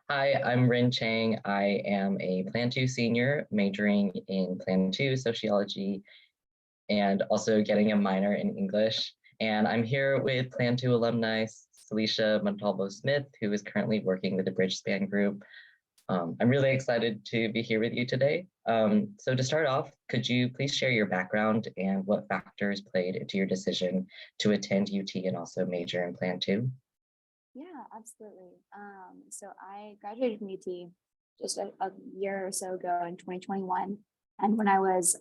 Hi, I'm Rin Chiang. I am a Plan 2 senior majoring in Plan 2 sociology and also getting a minor in English. And I'm here with Plan 2 alumni Celesia Smith, who is currently working with the Bridgespan Group. I'm really excited to be here with you today. So to start off, could you please share your background and what factors played into your decision to attend UT and also major in Plan 2? Yeah, absolutely. So I graduated from UT just a year or so ago in 2021. And when I was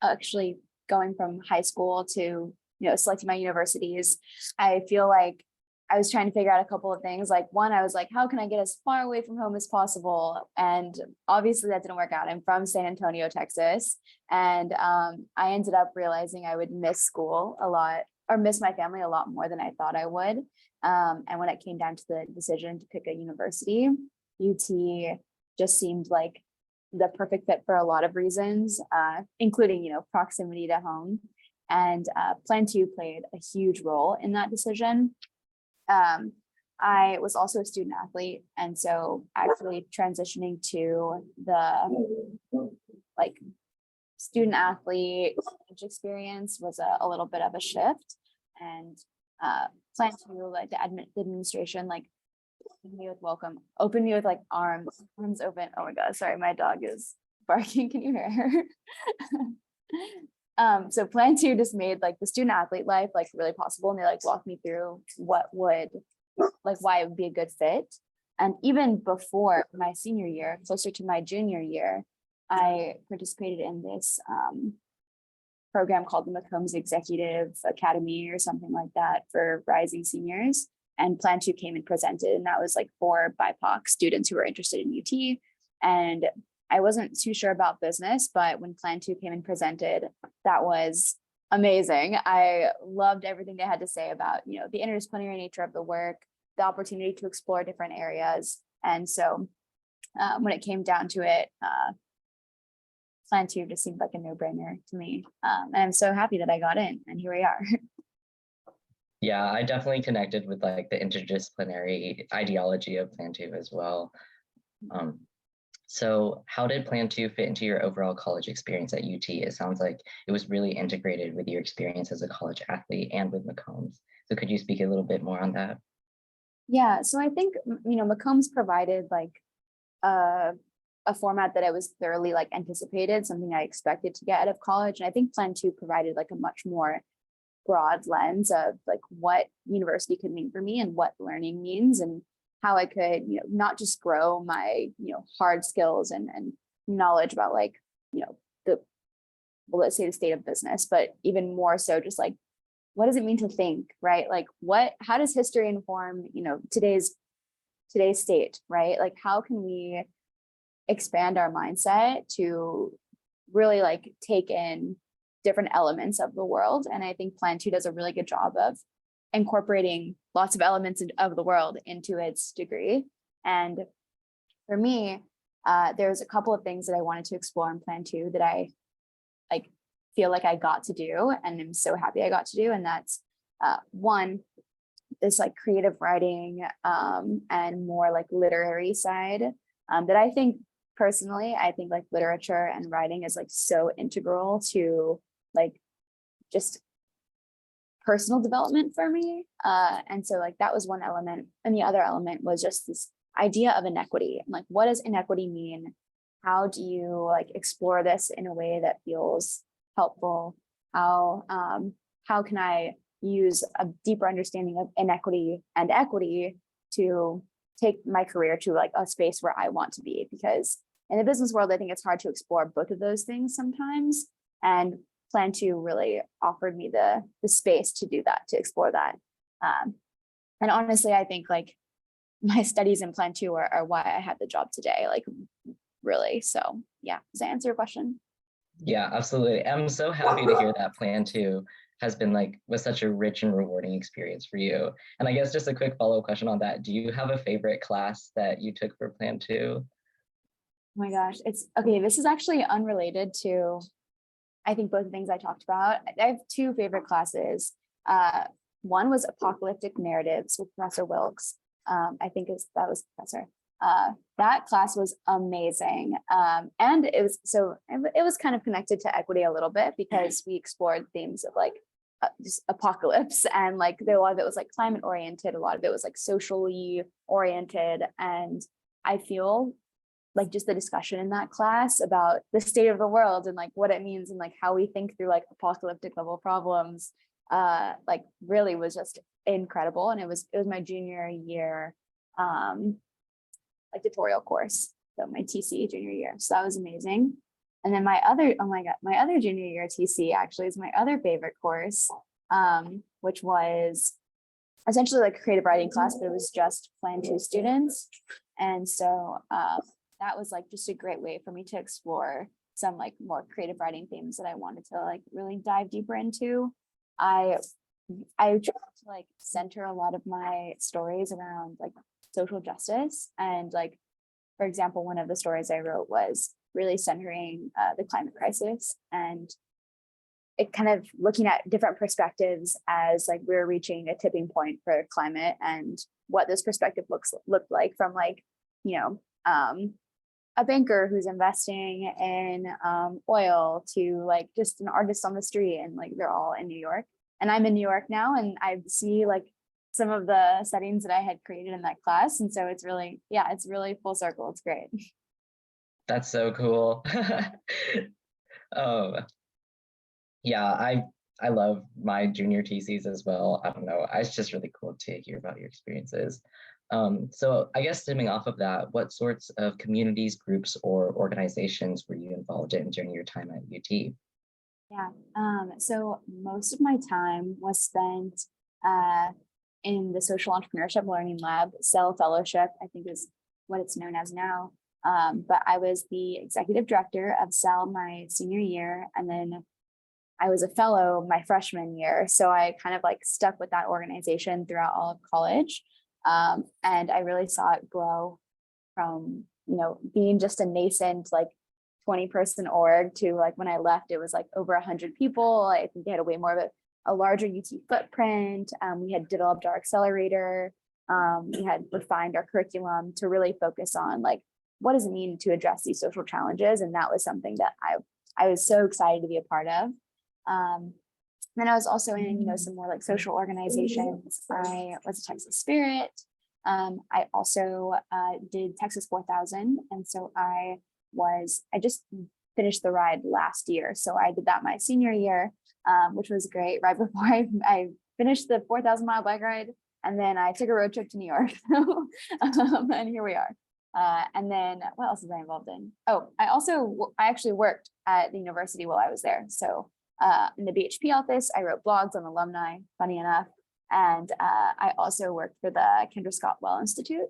actually going from high school to, selecting my universities, I feel like I was trying to figure out a couple of things. Like one, I was like, how can I get as far away from home as possible? And obviously that didn't work out. I'm from San Antonio, Texas. And I ended up realizing I would miss school a lot or miss my family a lot more than I thought I would. And when it came down to the decision to pick a university, UT just seemed like the perfect fit for a lot of reasons, including, proximity to home. And Plan 2 played a huge role in that decision. I was also a student athlete. And so actually transitioning to the student athlete experience was a little bit of a shift. And Plan 2, like the administration, opened me with arms open. Oh my God, sorry, my dog is barking. Can you hear her? So Plan 2 just made the student athlete life really possible. And they walked me through why it would be a good fit. And even before my senior year, closer to my junior year, I participated in this program called the McCombs Executive Academy or something like that for rising seniors. And Plan 2 came and presented, and that was for BIPOC students who were interested in UT. And I wasn't too sure about business, but when Plan 2 came and presented, that was amazing. I loved everything they had to say about, the interdisciplinary nature of the work, the opportunity to explore different areas. And so when it came down to it, Plan 2 just seemed like a no-brainer to me. And I'm so happy that I got in, and here we are. Yeah, I definitely connected with the interdisciplinary ideology of Plan 2 as well. So how did Plan 2 fit into your overall college experience at UT? It sounds like it was really integrated with your experience as a college athlete and with McCombs. So could you speak a little bit more on that? Yeah, so I think, McCombs provided a format that I was thoroughly anticipated, something I expected to get out of college. And I think Plan 2 provided a much more broad lens of what university could mean for me and what learning means and how I could, not just grow my, hard skills and knowledge about let's say the state of business, but even more so just what does it mean to think, right? How does history inform, today's state, right? How can we expand our mindset to really take in different elements of the world? And I think Plan 2 does a really good job of incorporating lots of elements of the world into its degree. And for me, there's a couple of things that I wanted to explore in Plan 2 that I feel like I got to do, and I'm so happy I got to do. And that's one, this creative writing and more literary side that I think personally, I think literature and writing is so integral to just personal development for me. And so that was one element. And the other element was just this idea of inequity. And what does inequity mean? How do you explore this in a way that feels helpful? How can I use a deeper understanding of inequity and equity to take my career to a space where I want to be? Because in the business world, I think it's hard to explore both of those things sometimes. And Plan 2 really offered me the space to do that, to explore that. And honestly, I think my studies in Plan 2 are why I had the job today, really. So yeah, does that answer your question? Yeah, absolutely. I'm so happy to hear that Plan 2 has been was such a rich and rewarding experience for you. And I guess just a quick follow-up question on that. Do you have a favorite class that you took for Plan 2? Oh my gosh, it's okay. This is actually unrelated to, I think, both the things I talked about. I have two favorite classes. One was apocalyptic narratives with Professor Wilkes. I think that was Professor. That class was amazing. And it was kind of connected to equity a little bit because we explored themes of like just apocalypse, and like a lot of it was like climate oriented, a lot of it was like socially oriented. And I feel like just the discussion in that class about the state of the world and like what it means and like how we think through like apocalyptic level problems, like really was just incredible. And it was my junior year like tutorial course, so my TC junior year, so that was amazing. And then my other, oh my god, my other junior year TC actually is my other favorite course, which was essentially like a creative writing class, but it was just Plan 2 students. And so that was like just a great way for me to explore some like more creative writing themes that I wanted to like really dive deeper into. I tried to like center a lot of my stories around like social justice, and like, for example, one of the stories I wrote was really centering the climate crisis, and it kind of looking at different perspectives as like we're reaching a tipping point for climate, and what this perspective looked like from like, you know, a banker who's investing in oil to like just an artist on the street, and like they're all in New York. And I'm in New York now, and I see like some of the settings that I had created in that class. And so it's really, yeah, it's really full circle. It's great. That's so cool. Yeah, I love my junior TCs as well. I don't know, it's just really cool to hear about your experiences. So I guess stemming off of that, what sorts of communities, groups, or organizations were you involved in during your time at UT? Yeah, so most of my time was spent in the Social Entrepreneurship Learning Lab. Cell Fellowship, I think is what it's known as now. But I was the executive director of Cell my senior year, and then I was a fellow my freshman year. So I kind of like stuck with that organization throughout all of college. And I really saw it grow from, you know, being just a nascent like 20-person org to like when I left, it was like over 100 people. I think they had a way more of a larger UT footprint. We had developed our accelerator. We had refined our curriculum to really focus on like, what does it mean to address these social challenges? And that was something that I was so excited to be a part of. Then I was also in, you know, some more like social organizations. I was a Texas Spirit. I also did Texas 4000. And so I just finished the ride last year. So I did that my senior year, which was great. Right before I finished the 4,000-mile bike ride. And then I took a road trip to New York. And here we are. And then what else was I involved in? Oh, I actually worked at the university while I was there. So in the BHP office, I wrote blogs on Alumna, funny enough. And I also worked for the Kendra Scott Well Institute,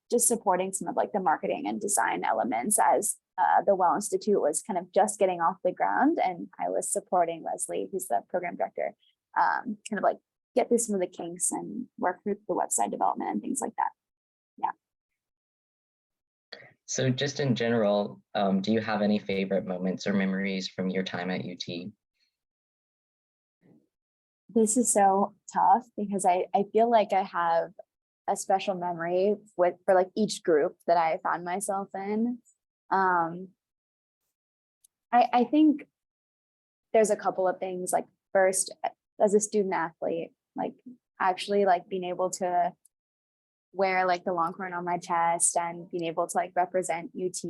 just supporting some of like the marketing and design elements as the Well Institute was kind of just getting off the ground. And I was supporting Leslie, who's the program director, kind of like get through some of the kinks and work through the website development and things like that. Yeah. So just in general, do you have any favorite moments or memories from your time at UT? This is so tough because I feel like I have a special memory for like each group that I found myself in. I think there's a couple of things. Like first, as a student athlete, like actually like being able to wear like the Longhorn on my chest and being able to like represent UT,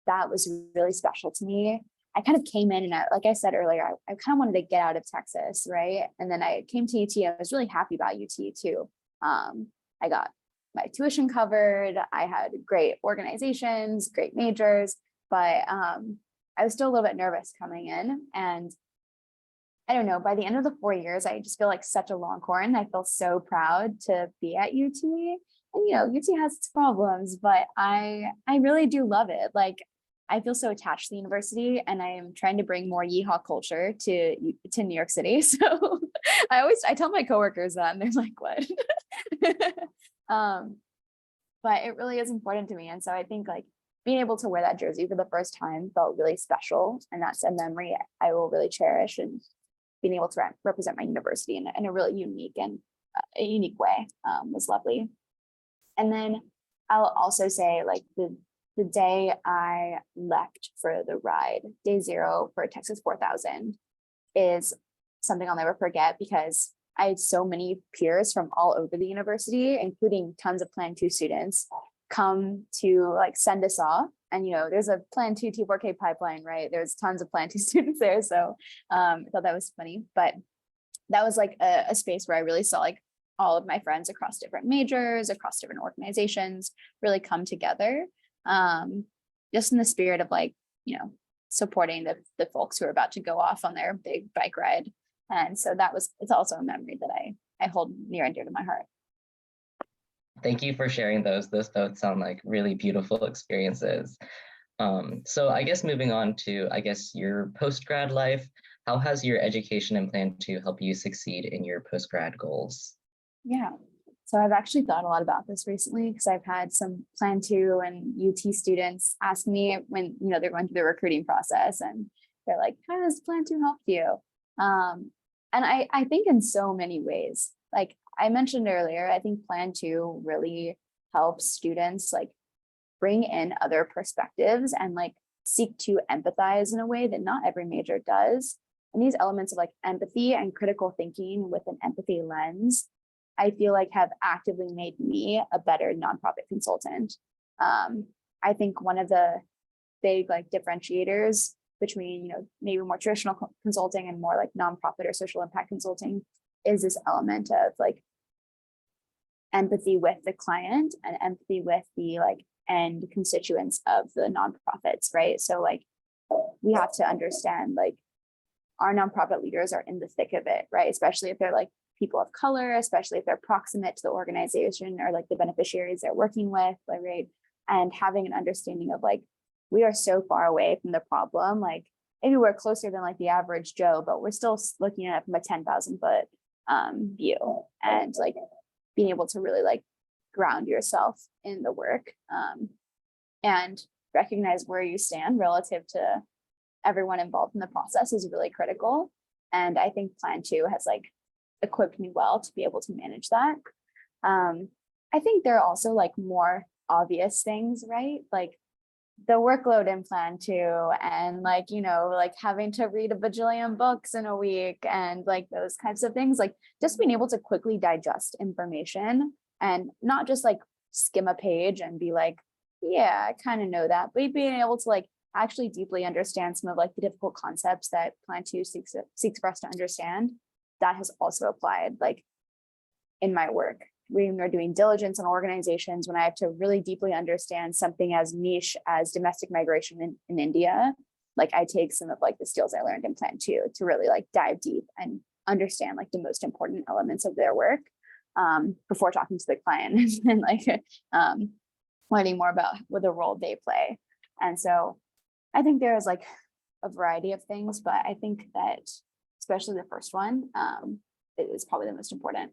that was really special to me. I kind of came in and like I said earlier, I kind of wanted to get out of Texas, right? And then I came to UT. I was really happy about UT too. I got my tuition covered. I had great organizations, great majors, but I was still a little bit nervous coming in. And I don't know, by the end of the 4 years, I just feel like such a Longhorn. I feel so proud to be at UT. And, you know, UT has its problems, but I really do love it. Like, I feel so attached to the university, and I am trying to bring more yeehaw culture to New York City. So I tell my coworkers that, and they're like, what? But it really is important to me. And so I think like being able to wear that jersey for the first time felt really special. And that's a memory I will really cherish, and being able to represent my university in a really unique way was lovely. And then I'll also say like the day I left for the ride, day 0 for Texas 4000 is something I'll never forget, because I had so many peers from all over the university, including tons of Plan 2 students, come to like send us off. And, there's a Plan 2 T4K pipeline, right? There's tons of Plan 2 students there. So I thought that was funny, but that was like a space where I really saw like all of my friends across different majors, across different organizations really come together, just in the spirit of like, supporting the folks who are about to go off on their big bike ride. And so it's also a memory that I hold near and dear to my heart. Thank you for sharing those. Those both sound like really beautiful experiences. So I guess moving on to, your post-grad life, how has your education and Plan 2 help you succeed in your post-grad goals? Yeah, so I've actually thought a lot about this recently, because I've had some Plan 2 and UT students ask me when, they're going through the recruiting process, and they're like, how has Plan 2 helped you? And I think in so many ways, like I mentioned earlier, I think Plan 2 really helps students like bring in other perspectives and like seek to empathize in a way that not every major does. And these elements of like empathy and critical thinking with an empathy lens, I feel like have actively made me a better nonprofit consultant. I think one of the big like differentiators between, maybe more traditional consulting and more like nonprofit or social impact consulting is this element of like empathy with the client and empathy with the like end constituents of the nonprofits, right? So like we have to understand like our nonprofit leaders are in the thick of it, right? Especially if they're like people of color, especially if they're proximate to the organization or like the beneficiaries they're working with, like, right? And having an understanding of like, we are so far away from the problem, like maybe we're closer than like the average Joe, but we're still looking at it from a 10,000 foot view, and like being able to really like ground yourself in the work and recognize where you stand relative to everyone involved in the process is really critical. And I think Plan 2 has like equipped me well to be able to manage that. I think there are also like more obvious things, right? Like the workload in Plan 2 and like, like having to read a bajillion books in a week and like those kinds of things, like just being able to quickly digest information and not just like skim a page and be like, yeah, I kind of know that, but being able to like actually deeply understand some of like the difficult concepts that Plan 2 seeks for us to understand, that has also applied like in my work. When we're doing diligence on organizations, when I have to really deeply understand something as niche as domestic migration in India, like I take some of like the skills I learned in Plan 2 to really like dive deep and understand like the most important elements of their work before talking to the client and like learning more about what the role they play. And so I think there is like a variety of things, but I think that especially the first one is probably the most important.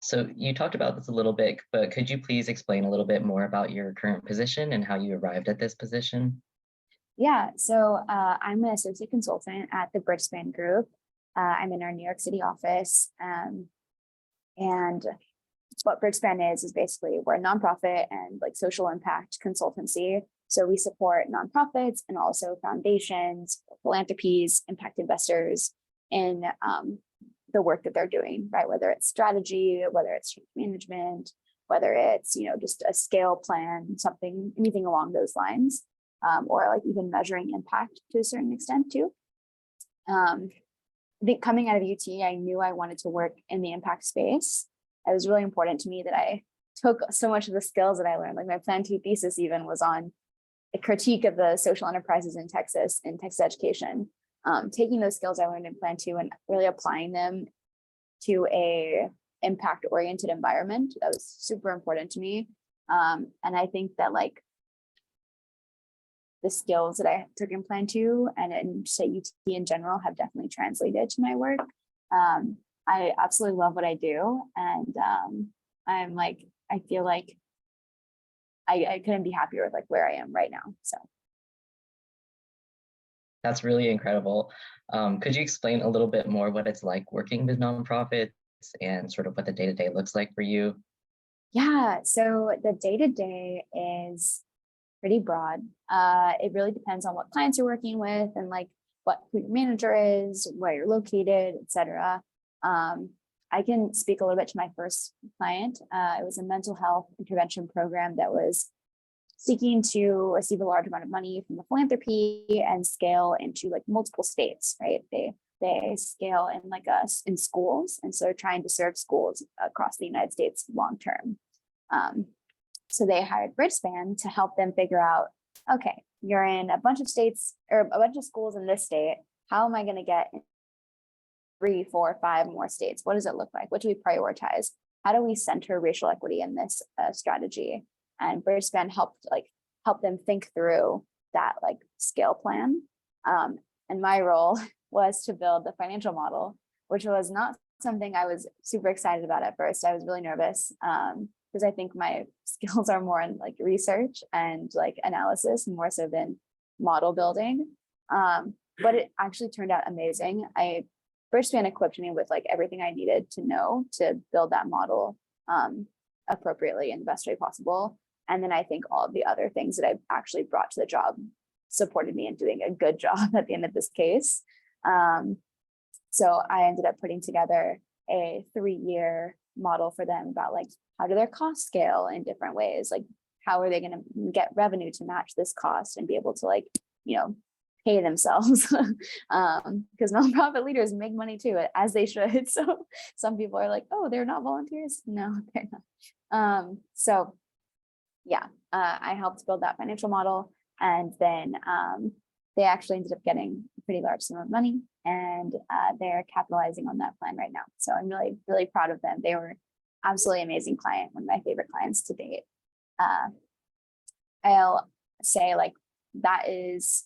So you talked about this a little bit, but could you please explain a little bit more about your current position and how you arrived at this position? Yeah, so I'm an associate consultant at the Bridgespan Group. I'm in our New York City office. And what Bridgespan is basically we're a nonprofit and like social impact consultancy. So we support nonprofits and also foundations, philanthropies, impact investors in the work that they're doing, right? Whether it's strategy, whether it's change management, whether it's, just a scale plan, something, anything along those lines, or like even measuring impact to a certain extent too. I think coming out of UT, I knew I wanted to work in the impact space. It was really important to me that I took so much of the skills that I learned, like my Plan 2 thesis even was on a critique of the social enterprises in Texas education. Taking those skills I learned in Plan 2 and really applying them to a impact-oriented environment, that was super important to me. And I think that like the skills that I took in Plan 2 and in say UT in general have definitely translated to my work. I absolutely love what I do. And I'm like, I feel like I couldn't be happier with like where I am right now, so. That's really incredible. Could you explain a little bit more what it's like working with nonprofits and sort of what the day-to-day looks like for you? Yeah, so the day-to-day is pretty broad. It really depends on what clients you're working with and like who your manager is, where you're located, etc. I can speak a little bit to my first client. It was a mental health intervention program that was seeking to receive a large amount of money from the philanthropy and scale into like multiple states, right? They scale in like us in schools, and so trying to serve schools across the United States long term. So they hired Bridgespan to help them figure out, okay, you're in a bunch of states or a bunch of schools in this state. How am I going to get 3, 4, 5 more states? What does it look like? What do we prioritize? How do we center racial equity in this strategy? And Bridgespan help them think through that like scale plan. And my role was to build the financial model, which was not something I was super excited about at first. I was really nervous because I think my skills are more in like research and like analysis more so than model building. But it actually turned out amazing. Bridgespan equipped me with like everything I needed to know to build that model appropriately in the best way possible. And then I think all of the other things that I've actually brought to the job supported me in doing a good job at the end of this case. So I ended up putting together a 3-year model for them about like, how do their costs scale in different ways? Like, how are they going to get revenue to match this cost and be able to like, pay themselves? Because nonprofit leaders make money too, as they should. So some people are like, oh, they're not volunteers. No, they're not. So yeah, I helped build that financial model. And then they actually ended up getting a pretty large sum of money, and they're capitalizing on that plan right now. So I'm really, really proud of them. They were absolutely amazing client, one of my favorite clients to date. I'll say like that is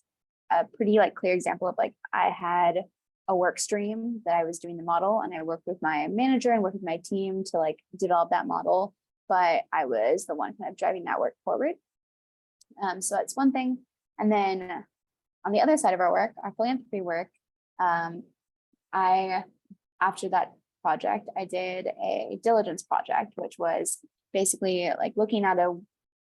a pretty like clear example of like I had a work stream that I was doing the model, and I worked with my manager and worked with my team to like develop that model, but I was the one kind of driving that work forward. So that's one thing. And then on the other side of our work, our philanthropy work, after that project, I did a diligence project, which was basically like looking at a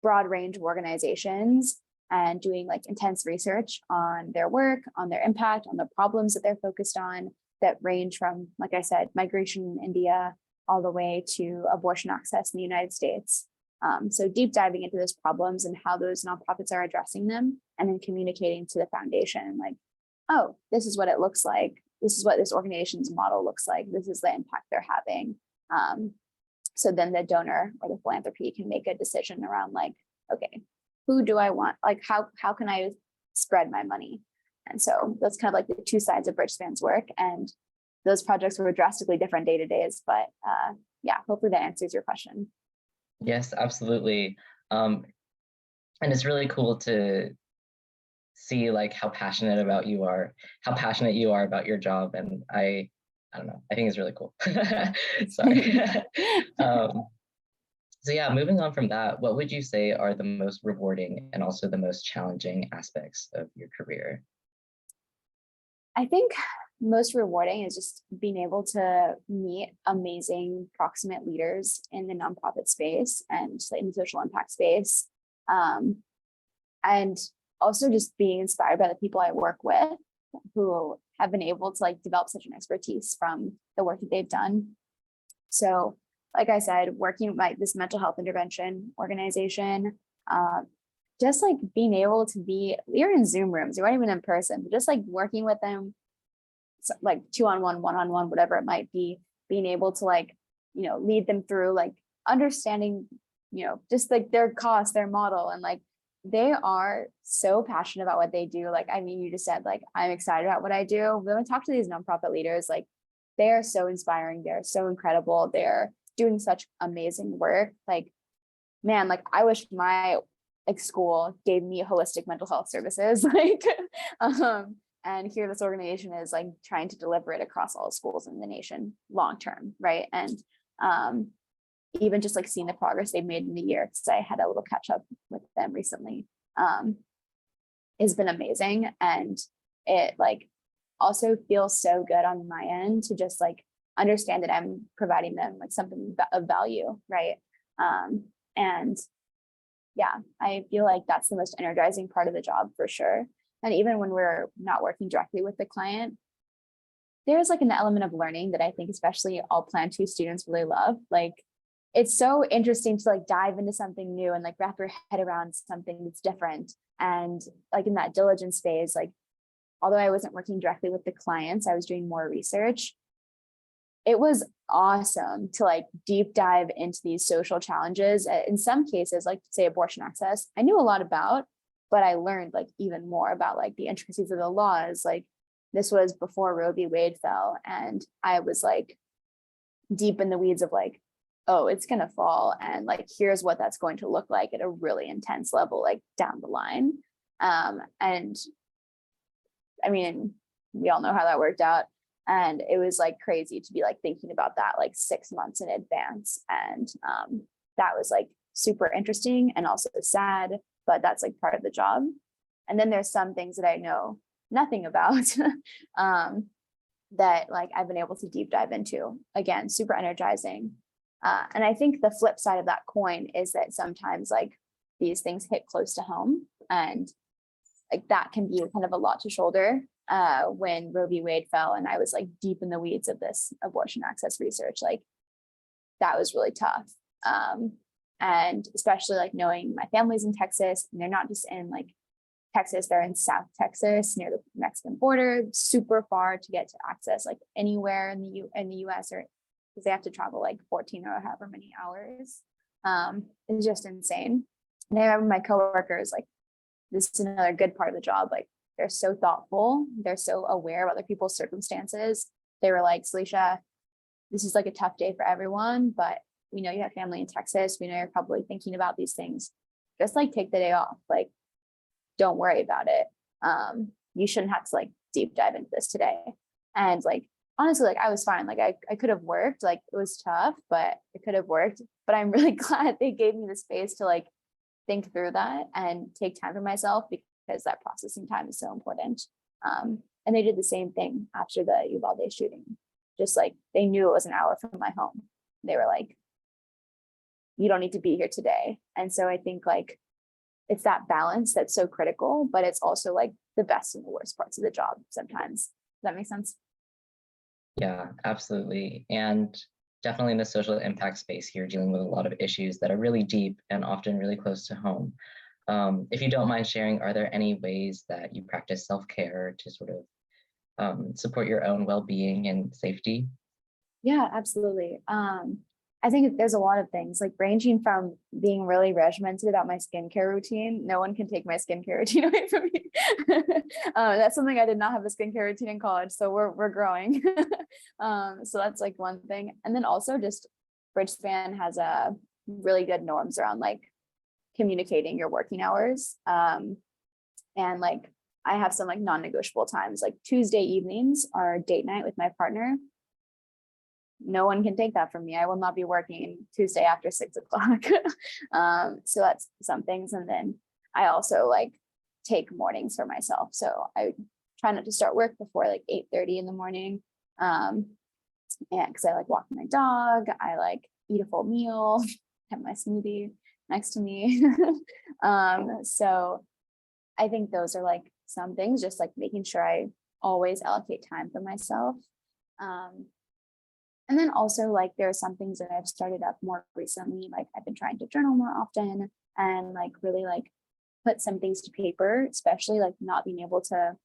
broad range of organizations and doing like intense research on their work, on their impact, on the problems that they're focused on that range from, like I said, migration in India all the way to abortion access in the United States. So deep diving into those problems and how those nonprofits are addressing them, and then communicating to the foundation like, oh, this is what it looks like. This is what this organization's model looks like. This is the impact they're having. So then the donor or the philanthropy can make a decision around like, okay, who do I want? Like, how can I spread my money? And so that's kind of like the two sides of Bridgespan's work. And those projects were drastically different day to days, but yeah, hopefully that answers your question. Yes, absolutely. And it's really cool to see like how passionate you are about your job. And I don't know, I think it's really cool. Sorry. So yeah, moving on from that, what would you say are the most rewarding and also the most challenging aspects of your career? I think most rewarding is just being able to meet amazing proximate leaders in the nonprofit space and in the social impact space. And also just being inspired by the people I work with who have been able to like develop such an expertise from the work that they've done. So like I said, working with this mental health intervention organization, just like being able to you're in Zoom rooms, you aren't even in person, but just like working with them, like 2-on-1, 1-on-1, whatever it might be, being able to like, lead them through like understanding, just like their cost, their model. And like, they are so passionate about what they do. Like, I mean, you just said like, I'm excited about what I do. When I talk to these nonprofit leaders, like they are so inspiring. They're so incredible. They're doing such amazing work. Like, man, like I wish my like school gave me holistic mental health services. Like, and here this organization is like trying to deliver it across all schools in the nation long term, right? And even just like seeing the progress they've made in the year, because I had a little catch up with them recently, has been amazing. And it like also feels so good on my end to just like understand that I'm providing them like something of value, right? And yeah, I feel like that's the most energizing part of the job for sure. And even when we're not working directly with the client, there's like an element of learning that I think especially all Plan 2 students really love. Like, it's so interesting to like dive into something new and like wrap your head around something that's different. And like in that diligence phase, like, although I wasn't working directly with the clients, I was doing more research. It was awesome to like deep dive into these social challenges. In some cases, like say abortion access, I knew a lot about, but I learned like even more about like the intricacies of the laws. Like, this was before Roe v. Wade fell, and I was like deep in the weeds of like, oh, it's gonna fall, and like here's what that's going to look like at a really intense level, like down the line. And I mean, we all know how that worked out. And it was like crazy to be like thinking about that like 6 months in advance. And that was like super interesting and also sad, but that's like part of the job. And then there's some things that I know nothing about that like I've been able to deep dive into. Again, super energizing. And I think the flip side of that coin is that sometimes like these things hit close to home, and like that can be kind of a lot to shoulder when Roe v. Wade fell and I was like deep in the weeds of this abortion access research. Like, that was really tough. And especially like knowing my family's in Texas, and they're not just in like Texas, they're in South Texas near the Mexican border, super far to get to access like anywhere in the US, or because they have to travel like 14 or however many hours. It's just insane. And I remember my coworkers, like, this is another good part of the job. Like, they're so thoughtful. They're so aware of other people's circumstances. They were like, Celesia, this is like a tough day for everyone, but we know you have family in Texas. We know you're probably thinking about these things. Just like take the day off. Like, don't worry about it. You shouldn't have to like deep dive into this today. And like, honestly, like I was fine. Like I could have worked, like it was tough, but it could have worked. But I'm really glad they gave me the space to like think through that and take time for myself, because that processing time is so important. And they did the same thing after the Uvalde shooting. Just like they knew it was an hour from my home. They were like, you don't need to be here today. And so I think like it's that balance that's so critical, but it's also like the best and the worst parts of the job sometimes. Does that make sense? Yeah, absolutely. And definitely in the social impact space here, dealing with a lot of issues that are really deep and often really close to home. If you don't mind sharing, are there any ways that you practice self-care to sort of support your own well-being and safety? Yeah, absolutely. I think there's a lot of things, like ranging from being really regimented about my skincare routine. No one can take my skincare routine away from me. That's something I did not have a skincare routine in college, so we're growing. So that's like one thing. And then also just Bridgespan has a really good norms around like communicating your working hours. And like I have some like non-negotiable times, like Tuesday evenings are date night with my partner. No one can take that from me. I will not be working Tuesday after 6 o'clock. So that's some things. And then I also like take mornings for myself. So I try not to start work before like 8:30 in the morning. And because I like walking my dog, I like eat a full meal, have my smoothie next to me. So I think those are like some things, just like making sure I always allocate time for myself. And then also like there are some things that I've started up more recently, like I've been trying to journal more often and like really like put some things to paper, especially like not being able to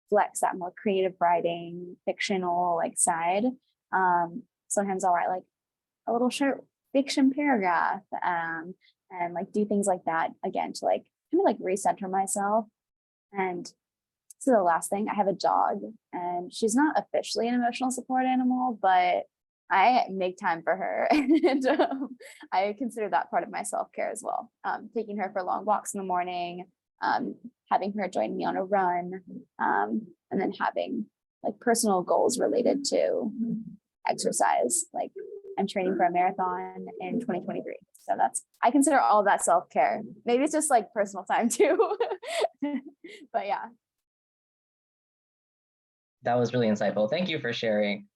flex that more creative writing, fictional like side. Sometimes I'll write like a little short fiction paragraph and like do things like that again to like kind of like recenter myself. And so the last thing, I have a dog and she's not officially an emotional support animal, but I make time for her. And I consider that part of my self-care as well. Taking her for long walks in the morning, having her join me on a run, and then having like personal goals related to exercise. Like I'm training for a marathon in 2023. So I consider all of that self-care. Maybe it's just like personal time too. But yeah. That was really insightful. Thank you for sharing.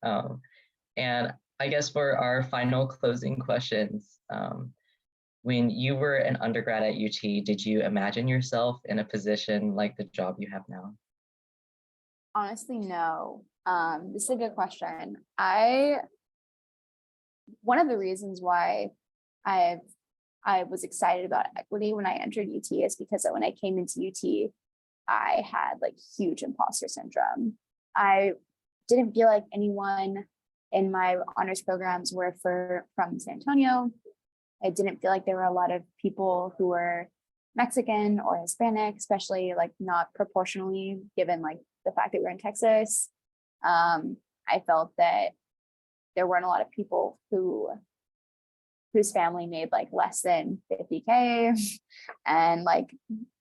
And I guess for our final closing questions, when you were an undergrad at UT, did you imagine yourself in a position like the job you have now? Honestly, no. This is a good question. One of the reasons why I was excited about equity when I entered UT is because when I came into UT, I had like huge imposter syndrome. I didn't feel like anyone in my honors programs were from San Antonio. I didn't feel like there were a lot of people who were Mexican or Hispanic, especially like not proportionally given like the fact that we're in Texas. I felt that there weren't a lot of people whose family made like less than 50K, and like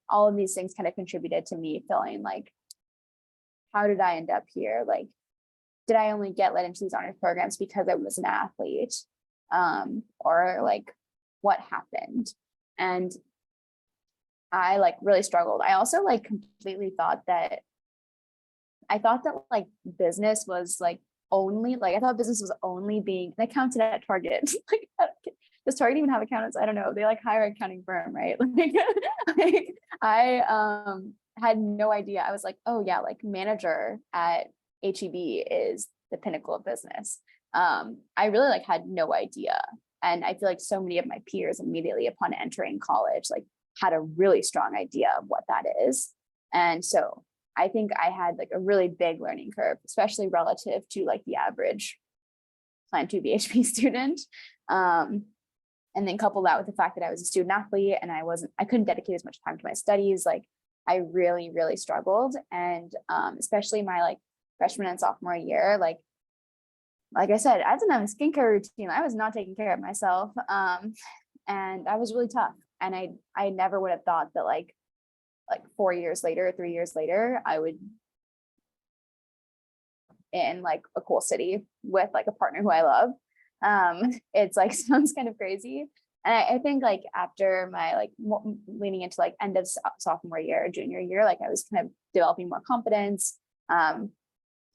all of these things kind of contributed to me feeling like, how did I end up here? Like, did I only get let into these honors programs because I was an athlete? Or like, what happened? And I like really struggled. I also like completely thought that like business was like only like, I thought business was only being accounted at Target. Like, does Target even have accountants? I don't know. They like hire an accounting firm, right? Like I had no idea. I was like, oh yeah, like manager at HEB is the pinnacle of business. I really like had no idea. And I feel like so many of my peers immediately upon entering college, like had a really strong idea of what that is. And so I think I had like a really big learning curve, especially relative to like the average Plan 2 BHP student. And then couple that with the fact that I was a student athlete and I couldn't dedicate as much time to my studies. Like I really, really struggled. And especially my like freshman and sophomore year, like I said, I didn't have a skincare routine. I was not taking care of myself. And that was really tough. And I never would have thought that like 4 years later, 3 years later, I would in like a cool city with like a partner who I love. It's like sounds kind of crazy. And I think like after my like leaning into like end of sophomore year, junior year, like I was kind of developing more confidence. I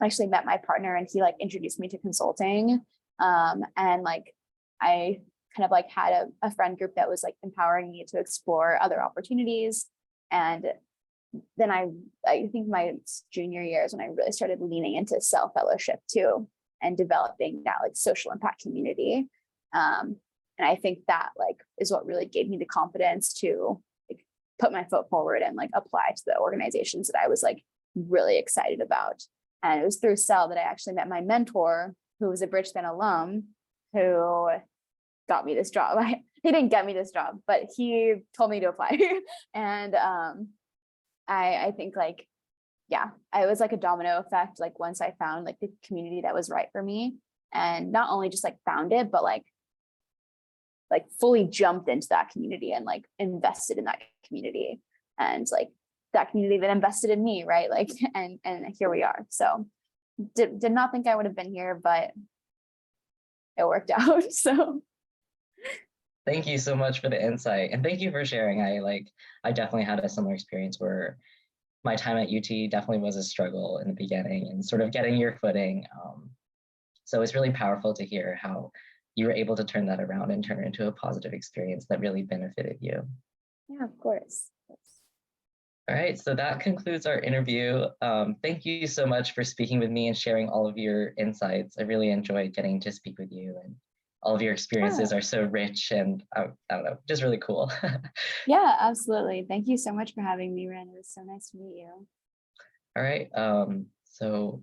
actually met my partner and he like introduced me to consulting. And like I kind of like had a friend group that was like empowering me to explore other opportunities. And then I think my junior year is when I really started leaning into self-fellowship too, and developing that like social impact community. And I think that like is what really gave me the confidence to like put my foot forward and like apply to the organizations that I was like really excited about. And it was through Cell that I actually met my mentor, who was a Bridgespan alum, who got me this job. He didn't get me this job, but he told me to apply. And I think like, yeah, I was like a domino effect. Like once I found like the community that was right for me, and not only just like found it, but like fully jumped into that community and like invested in that community, and like that community that invested in me, right? Like, and here we are. So did not think I would have been here, but it worked out. So Thank you so much for the insight, and thank you for sharing. I definitely had a similar experience where my time at UT definitely was a struggle in the beginning and sort of getting your footing. So it's really powerful to hear how you were able to turn that around and turn it into a positive experience that really benefited you. yeah, of course. All right, so that concludes our interview. Thank you so much for speaking with me and sharing all of your insights. I really enjoyed getting to speak with you, and all of your experiences are so rich and I don't know, just really cool. Yeah, absolutely. Thank you so much for having me, Rin. It was so nice to meet you. All right, so